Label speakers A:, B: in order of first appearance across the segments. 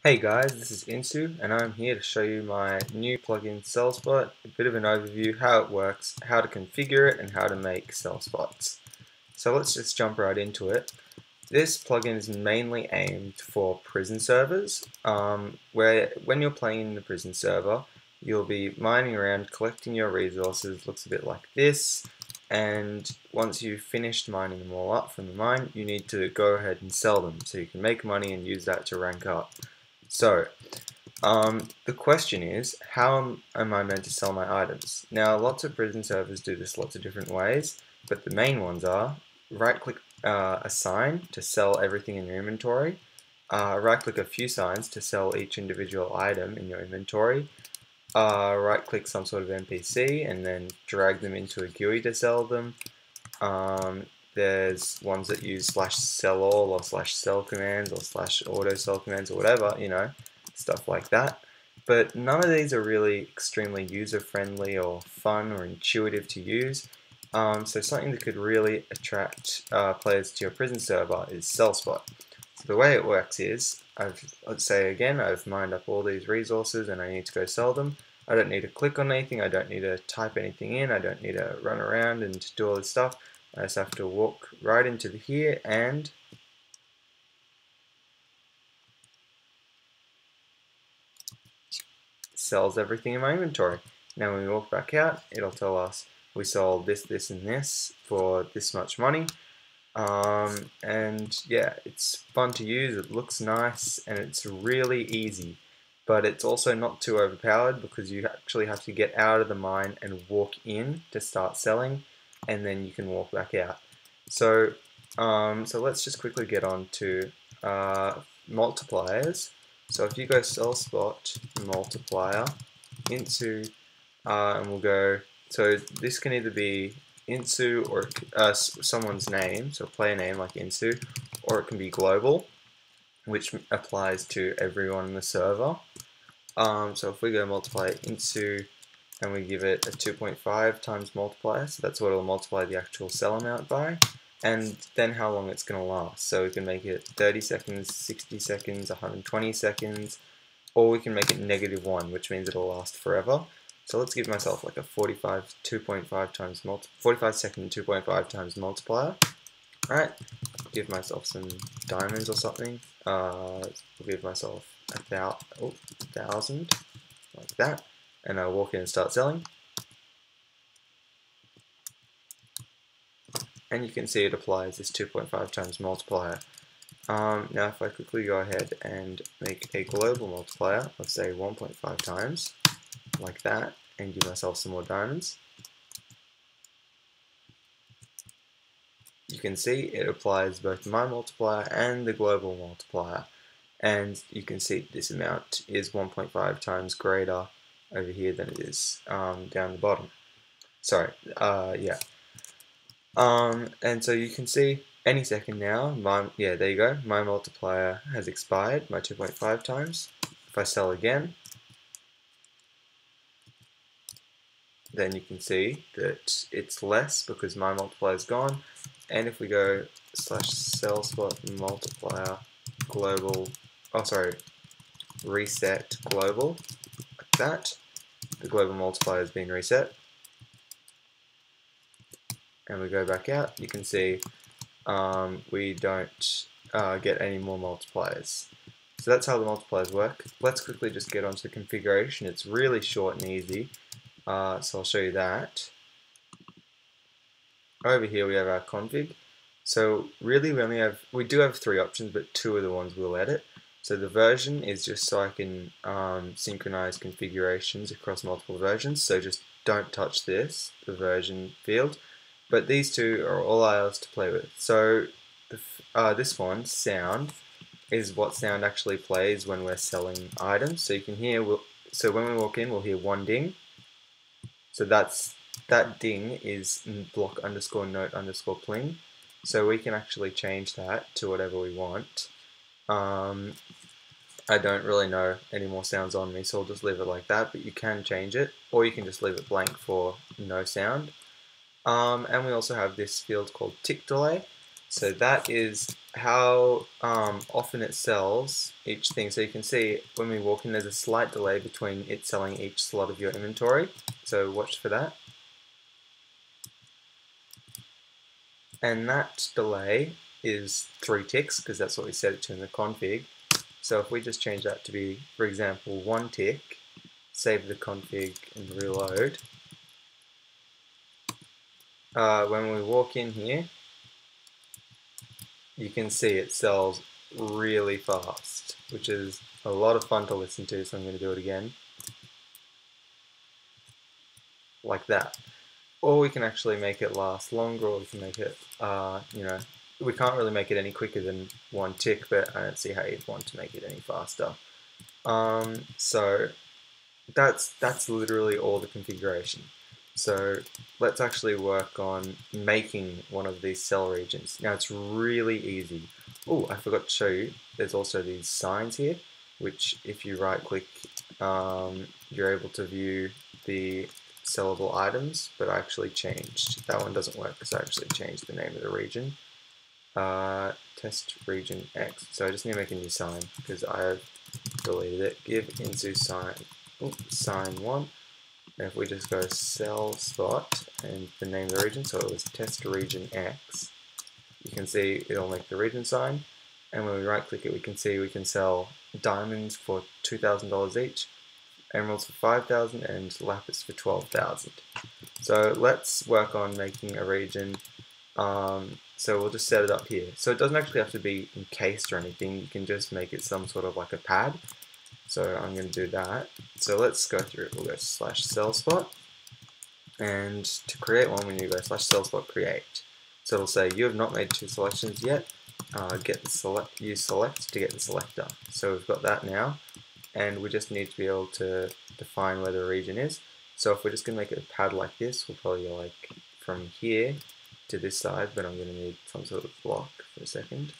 A: Hey guys, this is Insu and I'm here to show you my new plugin SellSpot, a bit of an overview, how it works, how to configure it and how to make SellSpots. So let's just jump right into it. This plugin is mainly aimed for prison servers, where when you're playing in the prison server, you'll be mining around, collecting your resources, looks a bit like this, and once you've finished mining them all up from the mine, you need to go ahead and sell them so you can make money and use that to rank up. So, the question is, how am I meant to sell my items? Now, lots of prison servers do this lots of different ways, but the main ones are right-click a sign to sell everything in your inventory, right-click a few signs to sell each individual item in your inventory, right-click some sort of NPC and then drag them into a GUI to sell them. There's ones that use /sell all or /sell commands or /auto sell commands or whatever, stuff like that. But none of these are really extremely user friendly or fun or intuitive to use. So something that could really attract players to your prison server is SellSpot. So the way it works is, let's say again, I've mined up all these resources and I need to go sell them. I don't need to click on anything, I don't need to type anything in, I don't need to run around and do all this stuff. I just have to walk right into here and sells everything in my inventory. Now when we walk back out, it'll tell us we sold this, this, and this for this much money. And yeah, it's fun to use, it looks nice, and it's really easy. But it's also not too overpowered because you actually have to get out of the mine and walk in to start selling, and then you can walk back out. So let's just quickly get on to multipliers. So if you go SellSpot multiplier into, and we'll go, so this can either be Insu or someone's name, so player name like Insu, or it can be global, which applies to everyone in the server. So if we go multiply Insu and we give it a 2.5 times multiplier, so that's what it'll multiply the actual sell amount by, and then how long it's going to last. So we can make it 30 seconds, 60 seconds, 120 seconds, or we can make it -1, which means it'll last forever. So let's give myself like a 45 second 2.5 times multiplier. Alright, give myself some diamonds or something. I'll give myself 1,000, like that, and I'll walk in and start selling. And you can see it applies this 2.5 times multiplier. Now if I quickly go ahead and make a global multiplier of say 1.5 times, like that, and give myself some more diamonds, you can see it applies both my multiplier and the global multiplier. And you can see this amount is 1.5 times greater over here than it is down the bottom. Sorry, yeah. And so you can see any second now, there you go, my multiplier has expired, my 2.5 times. If I sell again, then you can see that it's less because my multiplier is gone. And if we go /SellSpot multiplier global, reset global, like that, the global multiplier has been reset. And we go back out, you can see we don't get any more multipliers. So that's how the multipliers work. Let's quickly just get onto the configuration. It's really short and easy. So I'll show you that. Over here we have our config. So really we do have 3 options, but 2 are the ones we'll edit. So the version is just so I can synchronize configurations across multiple versions. So just don't touch this, the version field. But these 2 are all ours to play with. So this one, sound, is what sound actually plays when we're selling items. So you can hear, so when we walk in, we'll hear 1 ding. So that ding is block _note _pling. So we can actually change that to whatever we want. I don't really know any more sounds on me, so I'll just leave it like that, but you can change it, or you can just leave it blank for no sound. And we also have this field called tick delay. So that is how often it sells each thing. So you can see when we walk in, there's a slight delay between it selling each slot of your inventory. So watch for that. And that delay is 3 ticks because that's what we set it to in the config. So if we just change that to be, for example, 1 tick, save the config and reload. When we walk in here, you can see it sells really fast, which is a lot of fun to listen to, so I'm going to do it again. Like that. Or we can actually make it last longer, or we can make it, we can't really make it any quicker than 1 tick, but I don't see how you'd want to make it any faster. So that's literally all the configuration. So let's actually work on making one of these cell regions. Now it's really easy. Oh, I forgot to show you, there's also these signs here, which if you right click, you're able to view the sellable items, but I actually changed. That one doesn't work because I actually changed the name of the region. Test region X. So I just need to make a new sign because I have deleted it. Give into sign, sign 1. And if we just go SellSpot and the name of the region, so it was test region X, you can see it'll make the region sign. And when we right click it, we can see we can sell diamonds for $2,000 each, emeralds for 5,000, and lapis for 12,000. So let's work on making a region. So we'll just set it up here. So it doesn't actually have to be encased or anything. You can just make it some sort of like a pad. So I'm going to do that. So let's go through it. We'll go /SellSpot. And to create one, we need to go /SellSpot create. So it'll say you have not made 2 selections yet. Use select to get the selector. So we've got that now. And we just need to be able to define where the region is. So if we're just going to make it a pad like this, we'll probably go like from here to this side, but I'm going to need some sort of block for a second.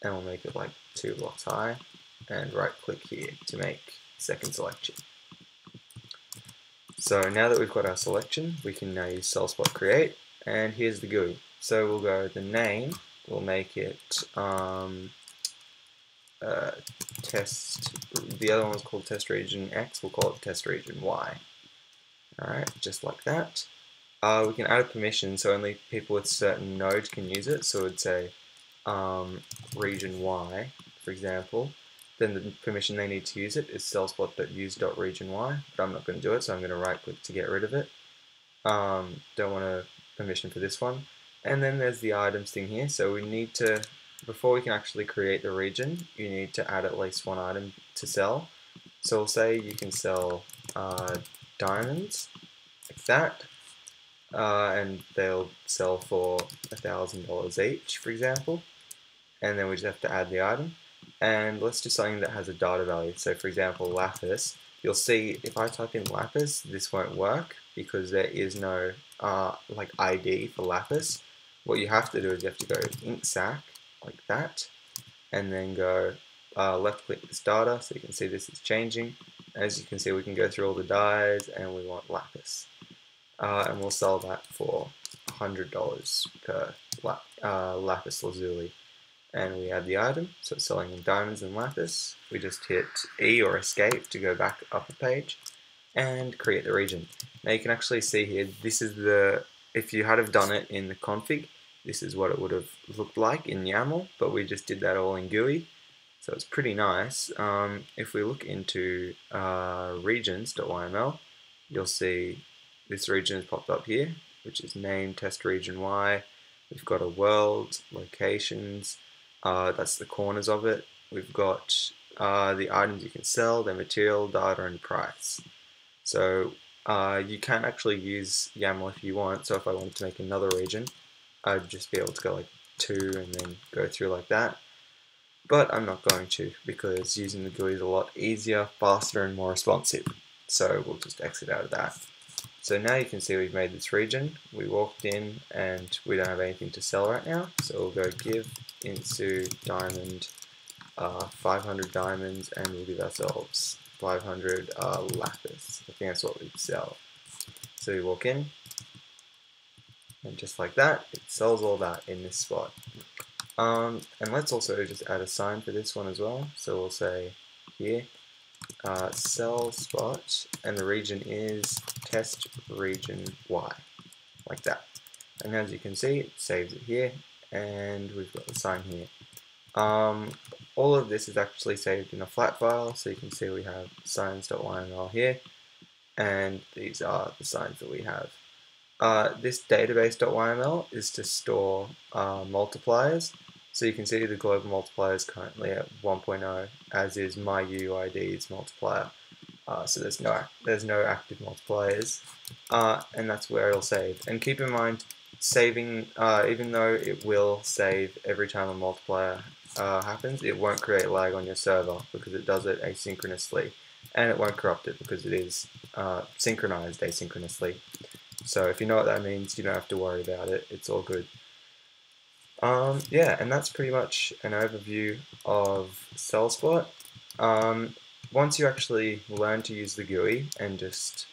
A: And we'll make it like 2 blocks high, and right click here to make second selection. So now that we've got our selection, we can now use SellSpot create, and here's the GUI. So we'll go the name, we'll make it test, the other one was called test region X, we'll call it test region Y. Alright, just like that. We can add a permission so only people with certain nodes can use it, so it would say region Y, for example. Then the permission they need to use it is sellspot.use.regiony, but I'm not going to do it, so I'm going to right click to get rid of it. Don't want a permission for this one. And then there's the items thing here, so we need to, before we can actually create the region, you need to add at least 1 item to sell. So we'll say you can sell diamonds, like that, and they'll sell for $1,000 each, for example. And then we just have to add the item. And let's do something that has a data value. So for example, lapis. You'll see if I type in lapis, this won't work because there is no like ID for lapis. What you have to do is you have to go int sac like that, and then go left click this data so you can see this is changing. As you can see, we can go through all the dyes and we want lapis. And we'll sell that for $100 per lapis lazuli. And we add the item, so it's selling in diamonds and lapis. We just hit E or escape to go back up a page and create the region. Now you can actually see here, this is the, if you had have done it in the config, this is what it would have looked like in YAML, but we just did that all in GUI, so it's pretty nice. If we look into regions.yml, you'll see this region has popped up here, which is name test region Y. We've got a world, locations, that's the corners of it. We've got the items you can sell, their material, data, and price. So you can actually use YAML if you want. So if I wanted to make another region, I'd just be able to go like 2 and then go through like that. But I'm not going to because using the GUI is a lot easier, faster, and more responsive. So we'll just exit out of that. So now you can see we've made this region. We walked in and we don't have anything to sell right now. So we'll go give into diamond 500 diamonds, and we'll give ourselves 500 lapis. I think that's what we'd sell. So we walk in, And just like that, it sells all that in this spot. And let's also just add a sign for this one as well. So we'll say here, SellSpot, and the region is test region Y, like that. And as you can see, it saves it here, and we've got the sign here. All of this is actually saved in a flat file, so you can see we have signs.yml here, and these are the signs that we have. This database.yml is to store multipliers. So you can see the global multiplier is currently at 1.0, as is my UUID's multiplier. So there's no active multipliers, and that's where it'll save. And keep in mind, saving, even though it will save every time a multiplier happens, it won't create lag on your server because it does it asynchronously, and it won't corrupt it because it is synchronized asynchronously. So if you know what that means, you don't have to worry about it. It's all good. Yeah, and that's pretty much an overview of SellSpot. Once you actually learn to use the GUI and just,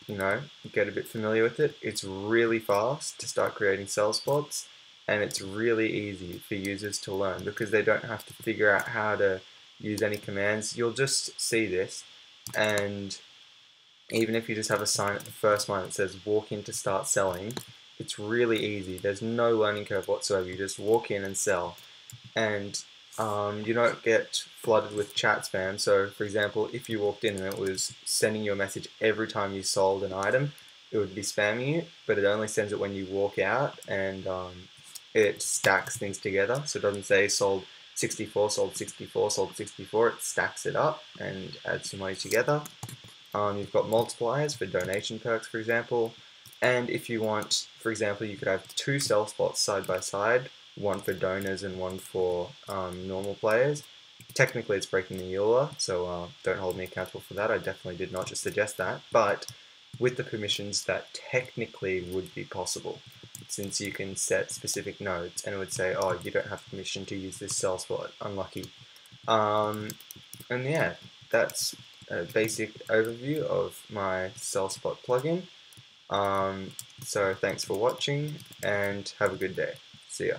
A: get a bit familiar with it, it's really fast to start creating SellSpots, and it's really easy for users to learn because they don't have to figure out how to use any commands. You'll just see this, and even if you just have a sign at the first line that says walk in to start selling, it's really easy. There's no learning curve whatsoever. You just walk in and sell, and you don't get flooded with chat spam. So for example, if you walked in and it was sending you a message every time you sold an item, it would be spamming you, but it only sends it when you walk out, and it stacks things together. So it doesn't say sold 64, sold 64, sold 64. It stacks it up and adds some money together. You've got multipliers for donation perks, for example, and if you want, for example, you could have two SellSpots side by side, one for donors and one for normal players. Technically it's breaking the EULA, so don't hold me accountable for that. I definitely did not just suggest that, but with the permissions that technically would be possible, since you can set specific nodes, and it would say, oh, you don't have permission to use this SellSpot, unlucky. And yeah, that's a basic overview of my SellSpot plugin. So thanks for watching, and have a good day. See ya.